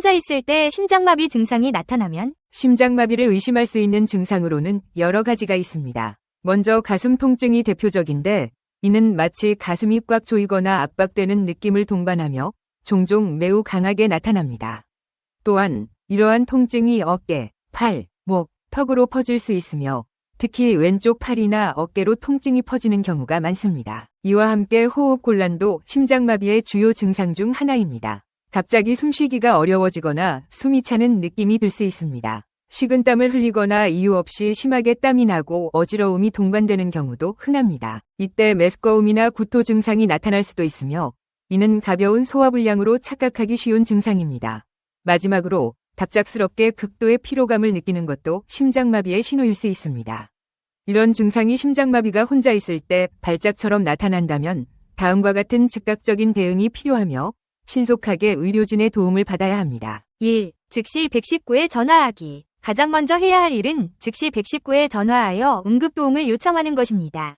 혼자 있을 때 심장마비 증상이 나타나면 심장마비를 의심할 수 있는 증상으로는 여러 가지가 있습니다. 먼저 가슴 통증이 대표적인데 이는 마치 가슴이 꽉 조이거나 압박되는 느낌을 동반하며 종종 매우 강하게 나타납니다. 또한 이러한 통증이 어깨, 팔, 목, 턱으로 퍼질 수 있으며 특히 왼쪽 팔이나 어깨로 통증이 퍼지는 경우가 많습니다. 이와 함께 호흡곤란도 심장마비의 주요 증상 중 하나입니다. 갑자기 숨쉬기가 어려워지거나 숨이 차는 느낌이 들 수 있습니다. 식은땀을 흘리거나 이유 없이 심하게 땀이 나고 어지러움이 동반되는 경우도 흔합니다. 이때 메스꺼움이나 구토 증상이 나타날 수도 있으며 이는 가벼운 소화불량으로 착각하기 쉬운 증상입니다. 마지막으로 갑작스럽게 극도의 피로감을 느끼는 것도 심장마비의 신호일 수 있습니다. 이런 증상이 심장마비가 혼자 있을 때 발작처럼 나타난다면 다음과 같은 즉각적인 대응이 필요하며 신속하게 의료진의 도움을 받아야 합니다. 1. 즉시 119에 전화하기. 가장 먼저 해야 할 일은 즉시 119에 전화하여 응급도움을 요청하는 것입니다.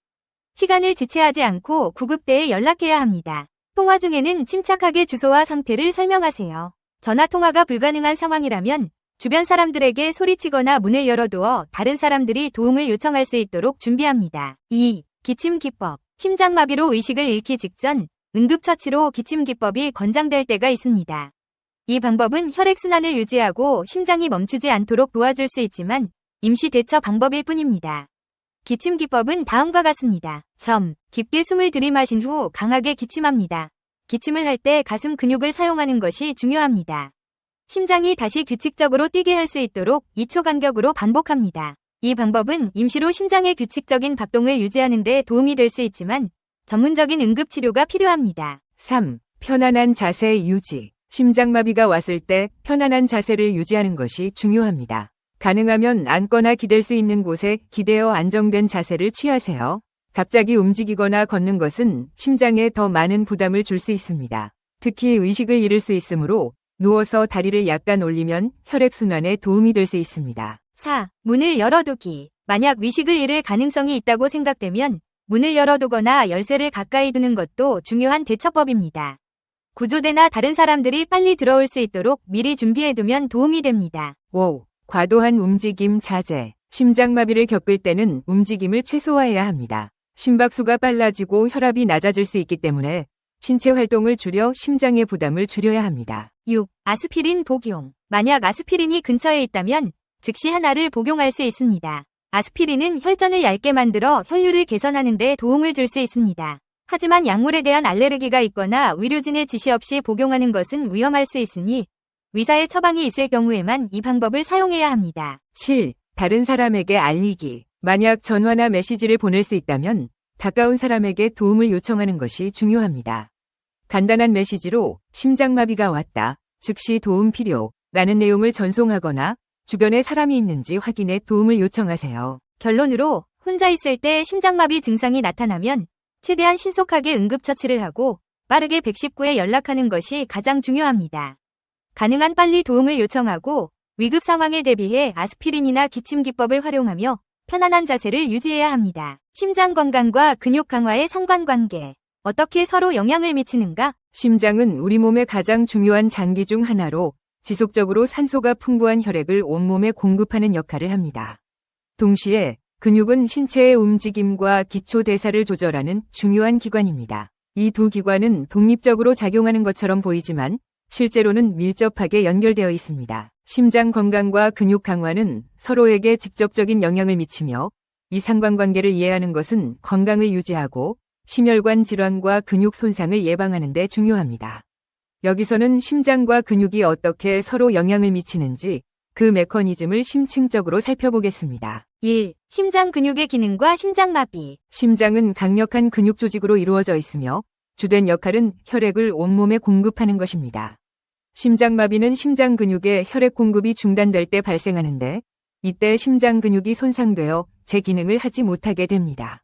시간을 지체하지 않고 구급대에 연락해야 합니다. 통화 중에는 침착하게 주소와 상태를 설명하세요. 전화통화가 불가능한 상황이라면 주변 사람들에게 소리치거나 문을 열어두어 다른 사람들이 도움을 요청할 수 있도록 준비합니다. 2. 기침기법. 심장마비로 의식을 잃기 직전 응급처치로 기침기법이 권장될 때가 있습니다. 이 방법은 혈액순환을 유지하고 심장이 멈추지 않도록 도와줄 수 있지만 임시 대처 방법일 뿐입니다. 기침기법은 다음과 같습니다. 깊게 숨을 들이마신 후 강하게 기침합니다. 기침을 할 때 가슴 근육을 사용하는 것이 중요합니다. 심장이 다시 규칙적으로 뛰게 할 수 있도록 2초 간격으로 반복합니다. 이 방법은 임시로 심장의 규칙적인 박동을 유지하는 데 도움이 될 수 있지만 전문적인 응급치료가 필요합니다. 3. 편안한 자세 유지. 심장마비가 왔을 때 편안한 자세를 유지하는 것이 중요합니다. 가능하면 앉거나 기댈 수 있는 곳에 기대어 안정된 자세를 취하세요. 갑자기 움직이거나 걷는 것은 심장에 더 많은 부담을 줄 수 있습니다. 특히 의식을 잃을 수 있으므로 누워서 다리를 약간 올리면 혈액순환에 도움이 될 수 있습니다. 4. 문을 열어두기. 만약 의식을 잃을 가능성이 있다고 생각되면 문을 열어두거나 열쇠를 가까이 두는 것도 중요한 대처법입니다. 구조대나 다른 사람들이 빨리 들어올 수 있도록 미리 준비해두면 도움이 됩니다. 5. 과도한 움직임 자제. 심장마비를 겪을 때는 움직임을 최소화해야 합니다. 심박수가 빨라지고 혈압이 낮아질 수 있기 때문에 신체 활동을 줄여 심장의 부담을 줄여야 합니다. 6. 아스피린 복용. 만약 아스피린이 근처에 있다면 즉시 하나를 복용할 수 있습니다. 아스피린은 혈전을 얇게 만들어 혈류를 개선하는 데 도움을 줄 수 있습니다. 하지만 약물에 대한 알레르기가 있거나 의료진의 지시 없이 복용하는 것은 위험할 수 있으니 의사의 처방이 있을 경우에만 이 방법을 사용해야 합니다. 7. 다른 사람에게 알리기. 만약 전화나 메시지를 보낼 수 있다면 가까운 사람에게 도움을 요청하는 것이 중요합니다. 간단한 메시지로 심장마비가 왔다, 즉시 도움 필요 라는 내용을 전송하거나 주변에 사람이 있는지 확인해 도움을 요청하세요. 결론으로 혼자 있을 때 심장마비 증상이 나타나면 최대한 신속하게 응급처치를 하고 빠르게 119에 연락하는 것이 가장 중요합니다. 가능한 빨리 도움을 요청하고 위급 상황에 대비해 아스피린이나 기침기법을 활용하며 편안한 자세를 유지해야 합니다. 심장 건강과 근육 강화의 상관관계. 어떻게 서로 영향을 미치는가? 심장은 우리 몸의 가장 중요한 장기 중 하나로 지속적으로 산소가 풍부한 혈액을 온몸에 공급하는 역할을 합니다. 동시에 근육은 신체의 움직임과 기초 대사를 조절하는 중요한 기관입니다. 이 두 기관은 독립적으로 작용하는 것처럼 보이지만 실제로는 밀접하게 연결되어 있습니다. 심장 건강과 근육 강화는 서로에게 직접적인 영향을 미치며 이 상관관계를 이해하는 것은 건강을 유지하고 심혈관 질환과 근육 손상을 예방하는 데 중요합니다. 여기서는 심장과 근육이 어떻게 서로 영향을 미치는지 그 메커니즘을 심층적으로 살펴보겠습니다. 1. 심장 근육의 기능과 심장마비. 심장은 강력한 근육 조직으로 이루어져 있으며 주된 역할은 혈액을 온몸에 공급하는 것입니다. 심장마비는 심장 근육의 혈액 공급이 중단될 때 발생하는데 이때 심장 근육이 손상되어 제 기능을 하지 못하게 됩니다.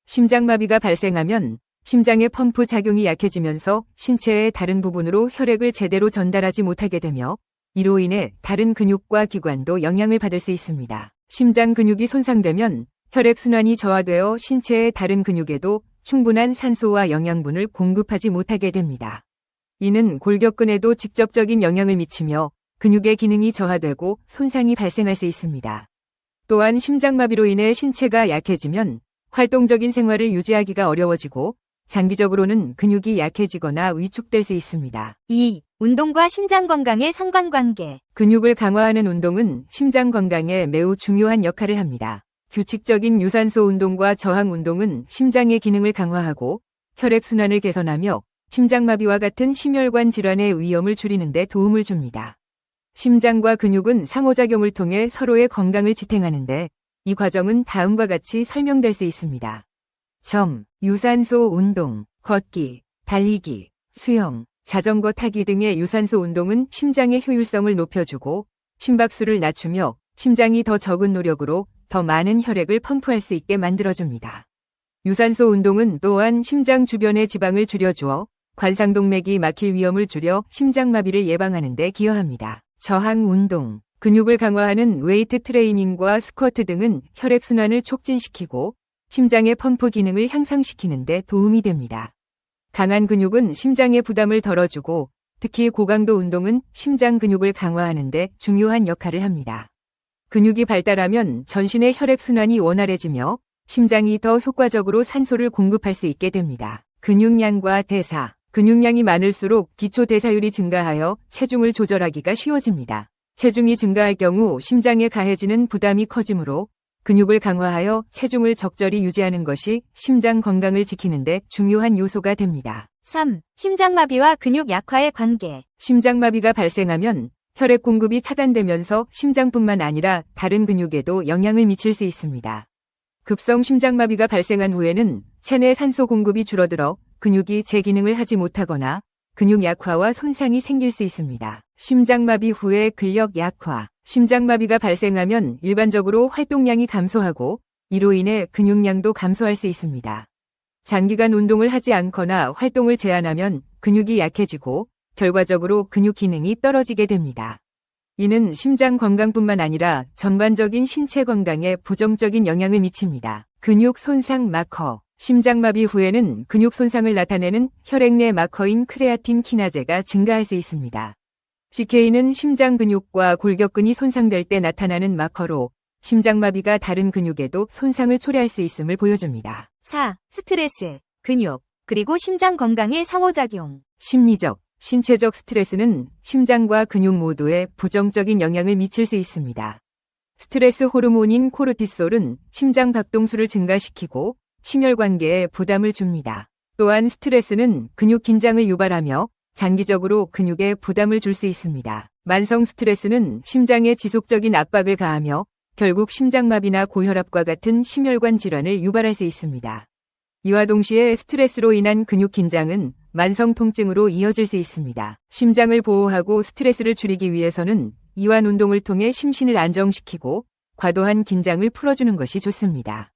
심장마비가 발생하면 심장의 펌프 작용이 약해지면서 신체의 다른 부분으로 혈액을 제대로 전달하지 못하게 되며 이로 인해 다른 근육과 기관도 영향을 받을 수 있습니다. 심장 근육이 손상되면 혈액순환이 저하되어 신체의 다른 근육에도 충분한 산소와 영양분을 공급하지 못하게 됩니다. 이는 골격근에도 직접적인 영향을 미치며 근육의 기능이 저하되고 손상이 발생할 수 있습니다. 또한 심장마비로 인해 신체가 약해지면 활동적인 생활을 유지하기가 어려워지고 장기적으로는 근육이 약해지거나 위축될 수 있습니다. 2. 운동과 심장 건강의 상관관계. 근육을 강화하는 운동은 심장 건강에 매우 중요한 역할을 합니다. 규칙적인 유산소 운동과 저항 운동은 심장의 기능을 강화하고 혈액순환을 개선하며 심장마비와 같은 심혈관 질환의 위험을 줄이는 데 도움을 줍니다. 심장과 근육은 상호작용을 통해 서로의 건강을 지탱하는데 이 과정은 다음과 같이 설명될 수 있습니다. 유산소 운동, 걷기, 달리기, 수영, 자전거 타기 등의 유산소 운동은 심장의 효율성을 높여주고 심박수를 낮추며 심장이 더 적은 노력으로 더 많은 혈액을 펌프할 수 있게 만들어줍니다. 유산소 운동은 또한 심장 주변의 지방을 줄여주어 관상동맥이 막힐 위험을 줄여 심장마비를 예방하는 데 기여합니다. 저항 운동, 근육을 강화하는 웨이트 트레이닝과 스쿼트 등은 혈액순환을 촉진시키고 심장의 펌프 기능을 향상시키는 데 도움이 됩니다. 강한 근육은 심장의 부담을 덜어주고 특히 고강도 운동은 심장 근육을 강화하는 데 중요한 역할을 합니다. 근육이 발달하면 전신의 혈액순환이 원활해지며 심장이 더 효과적으로 산소를 공급할 수 있게 됩니다. 근육량과 대사, 근육량이 많을수록 기초 대사율이 증가하여 체중을 조절하기가 쉬워집니다. 체중이 증가할 경우 심장에 가해지는 부담이 커지므로 근육을 강화하여 체중을 적절히 유지하는 것이 심장 건강을 지키는 데 중요한 요소가 됩니다. 3. 심장마비와 근육 약화의 관계. 심장마비가 발생하면 혈액 공급이 차단되면서 심장뿐만 아니라 다른 근육에도 영향을 미칠 수 있습니다. 급성 심장마비가 발생한 후에는 체내 산소 공급이 줄어들어 근육이 제 기능을 하지 못하거나 근육 약화와 손상이 생길 수 있습니다. 심장마비 후의 근력 약화. 심장마비가 발생하면 일반적으로 활동량이 감소하고 이로 인해 근육량도 감소할 수 있습니다. 장기간 운동을 하지 않거나 활동을 제한하면 근육이 약해지고 결과적으로 근육 기능이 떨어지게 됩니다. 이는 심장 건강뿐만 아니라 전반적인 신체 건강에 부정적인 영향을 미칩니다. 근육 손상 마커. 심장마비 후에는 근육 손상을 나타내는 혈액 내 마커인 크레아틴 키나제가 증가할 수 있습니다. CK는 심장 근육과 골격근이 손상될 때 나타나는 마커로 심장마비가 다른 근육에도 손상을 초래할 수 있음을 보여줍니다. 4. 스트레스, 근육, 그리고 심장 건강의 상호작용. 심리적, 신체적 스트레스는 심장과 근육 모두에 부정적인 영향을 미칠 수 있습니다. 스트레스 호르몬인 코르티솔은 심장 박동수를 증가시키고 심혈관계에 부담을 줍니다. 또한 스트레스는 근육 긴장을 유발하며 장기적으로 근육에 부담을 줄 수 있습니다. 만성 스트레스는 심장에 지속적인 압박을 가하며 결국 심장마비나 고혈압과 같은 심혈관 질환을 유발할 수 있습니다. 이와 동시에 스트레스로 인한 근육 긴장은 만성 통증으로 이어질 수 있습니다. 심장을 보호하고 스트레스를 줄이기 위해서는 이완 운동을 통해 심신을 안정시키고 과도한 긴장을 풀어주는 것이 좋습니다.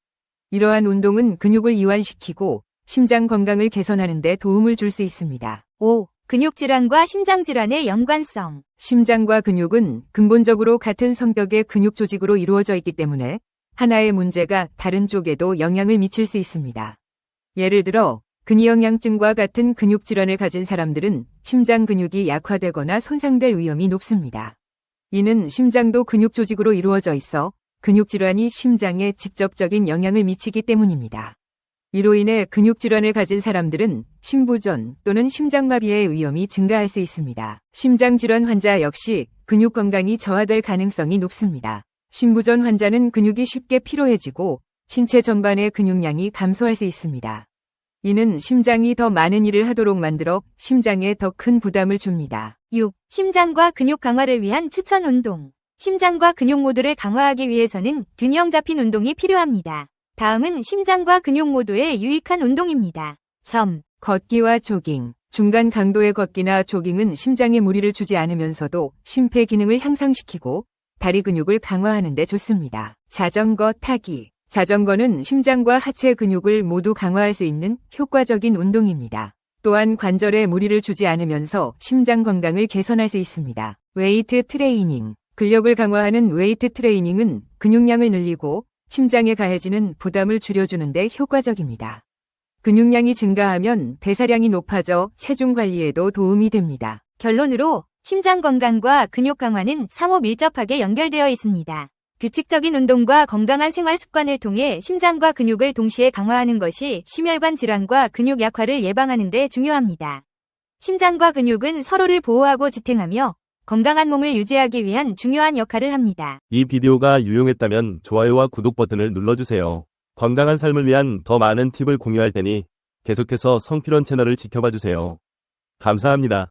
이러한 운동은 근육을 이완시키고 심장 건강을 개선하는 데 도움을 줄 수 있습니다. 5. 근육질환과 심장질환의 연관성. 심장과 근육은 근본적으로 같은 성격의 근육 조직으로 이루어져 있기 때문에 하나의 문제가 다른 쪽에도 영향을 미칠 수 있습니다. 예를 들어 근위영양증과 같은 근육질환을 가진 사람들은 심장 근육이 약화되거나 손상될 위험이 높습니다. 이는 심장도 근육 조직으로 이루어져 있어 근육질환이 심장에 직접적인 영향을 미치기 때문입니다. 이로 인해 근육질환을 가진 사람들은 심부전 또는 심장마비의 위험이 증가할 수 있습니다. 심장질환 환자 역시 근육 건강이 저하될 가능성이 높습니다. 심부전 환자는 근육이 쉽게 피로해지고 신체 전반의 근육량이 감소할 수 있습니다. 이는 심장이 더 많은 일을 하도록 만들어 심장에 더 큰 부담을 줍니다. 6. 심장과 근육 강화를 위한 추천 운동. 심장과 근육 모두를 강화하기 위해서는 균형 잡힌 운동이 필요합니다. 다음은 심장과 근육 모두에 유익한 운동입니다. 걷기와 조깅. 중간 강도의 걷기나 조깅은 심장에 무리를 주지 않으면서도 심폐 기능을 향상시키고 다리 근육을 강화하는 데 좋습니다. 자전거 타기. 자전거는 심장과 하체 근육을 모두 강화할 수 있는 효과적인 운동입니다. 또한 관절에 무리를 주지 않으면서 심장 건강을 개선할 수 있습니다. 웨이트 트레이닝. 근력을 강화하는 웨이트 트레이닝은 근육량을 늘리고 심장에 가해지는 부담을 줄여주는 데 효과적입니다. 근육량이 증가하면 대사량이 높아져 체중 관리에도 도움이 됩니다. 결론으로 심장 건강과 근육 강화는 상호 밀접하게 연결되어 있습니다. 규칙적인 운동과 건강한 생활 습관을 통해 심장과 근육을 동시에 강화하는 것이 심혈관 질환과 근육 약화를 예방하는 데 중요합니다. 심장과 근육은 서로를 보호하고 지탱하며 건강한 몸을 유지하기 위한 중요한 역할을 합니다. 이 비디오가 유용했다면 좋아요와 구독 버튼을 눌러주세요. 건강한 삶을 위한 더 많은 팁을 공유할 테니 계속해서 성필원 채널을 지켜봐 주세요. 감사합니다.